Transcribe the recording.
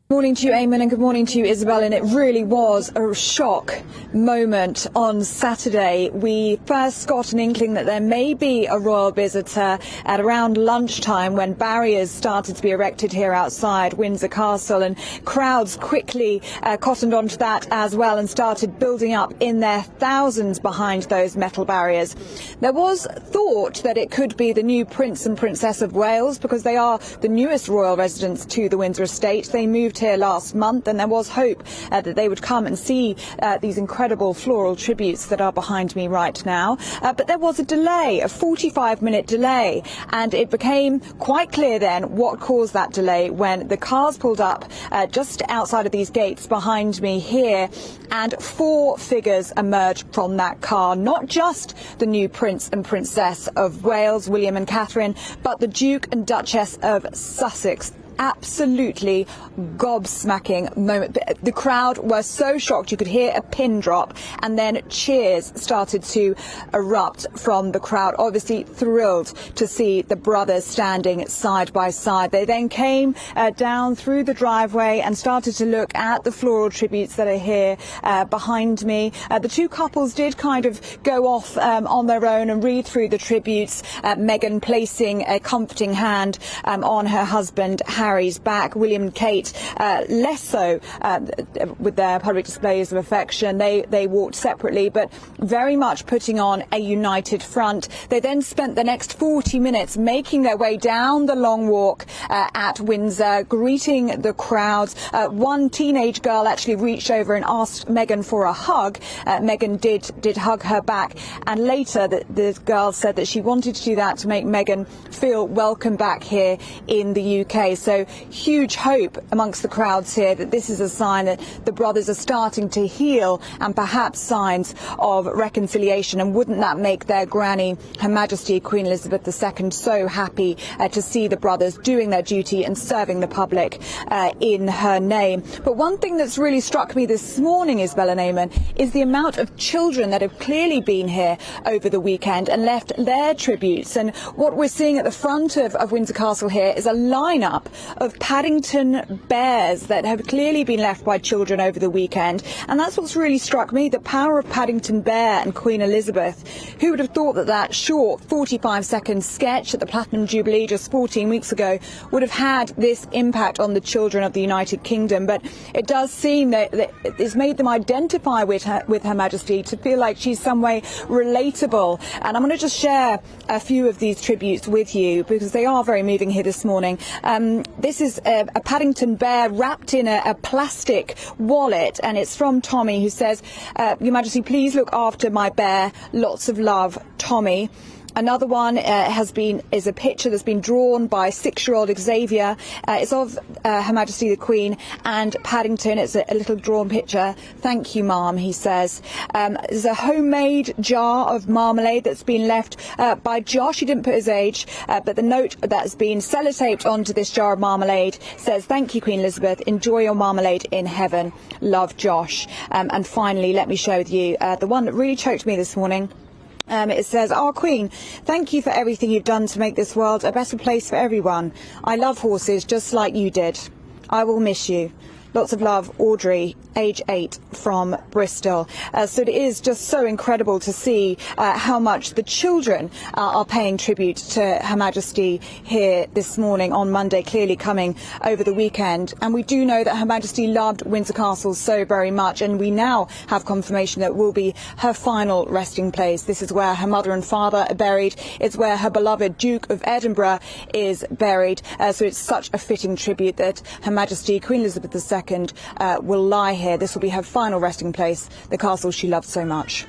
Morning to you, Eamon, and good morning to you, Isabel. And it really was a shock moment on Saturday. We first got an inkling that there may be a royal visitor at around lunchtime when barriers started to be erected here outside Windsor Castle, and crowds quickly cottoned onto that as well and started building up in their thousands behind those metal barriers. There was thought that it could be the new Prince and Princess of Wales because they are the newest royal residents to the Windsor estate. They moved here last month, and there was hope that they would come and see these incredible floral tributes that are behind me right now. But there was a delay, a 45-minute delay, and it became quite clear then what caused that delay when the cars pulled up just outside of these gates behind me here, and four figures emerged from that car. Not just the new Prince and Princess of Wales, William and Catherine, but the Duke and Duchess of Sussex. Absolutely gobsmacking moment. The crowd were so shocked you could hear a pin drop, and then cheers started to erupt from the crowd, obviously thrilled to see the brothers standing side by side. They then came down through the driveway and started to look at the floral tributes that are here behind me. The two couples did kind of go off on their own and read through the tributes, Meghan placing a comforting hand on her husband Harry's back. William and Kate less so with their public displays of affection. They walked separately, but very much putting on a united front. They then spent the next 40 minutes making their way down the long walk at Windsor, greeting the crowds. One teenage girl actually reached over and asked Meghan for a hug. Meghan did hug her back, and later the girl said that she wanted to do that to make Meghan feel welcome back here in the UK. So huge hope amongst the crowds here that this is a sign that the brothers are starting to heal, and perhaps signs of reconciliation. And wouldn't that make their granny, Her Majesty Queen Elizabeth II, so happy to see the brothers doing their duty and serving the public in her name. But one thing that's really struck me this morning, Isabel and Eamon, is the amount of children that have clearly been here over the weekend and left their tributes. And what we're seeing at the front of Windsor Castle here is a lineup of Paddington bears that have clearly been left by children over the weekend. And that's what's really struck me, the power of Paddington Bear and Queen Elizabeth. Who would have thought that that short 45-second sketch at the Platinum Jubilee just 14 weeks ago would have had this impact on the children of the United Kingdom? But it does seem that it's made them identify with Her Majesty, to feel like she's some way relatable. And I'm going to just share a few of these tributes with you because they are very moving here this morning. This is a Paddington bear wrapped in a plastic wallet, and it's from Tommy, who says, Your Majesty, please look after my bear. Lots of love, Tommy. Another one is a picture that's been drawn by 6-year-old Xavier. It's of Her Majesty the Queen and Paddington. It's a little drawn picture. Thank you, Mum, he says. There's a homemade jar of marmalade that's been left by Josh. He didn't put his age, but the note that's been sellotaped onto this jar of marmalade says, Thank you, Queen Elizabeth. Enjoy your marmalade in heaven. Love, Josh. And finally, let me share with you the one that really choked me this morning. It says, Our Queen, thank you for everything you've done to make this world a better place for everyone. I love horses just like you did. I will miss you. Lots of love, Audrey, age 8, from Bristol. So it is just so incredible to see how much the children are paying tribute to Her Majesty here this morning on Monday, clearly coming over the weekend. And we do know that Her Majesty loved Windsor Castle so very much, and we now have confirmation that it will be her final resting place. This is where her mother and father are buried. It's where her beloved Duke of Edinburgh is buried. So it's such a fitting tribute that Her Majesty Queen Elizabeth II will lie here. This will be her final resting place, the castle she loved so much.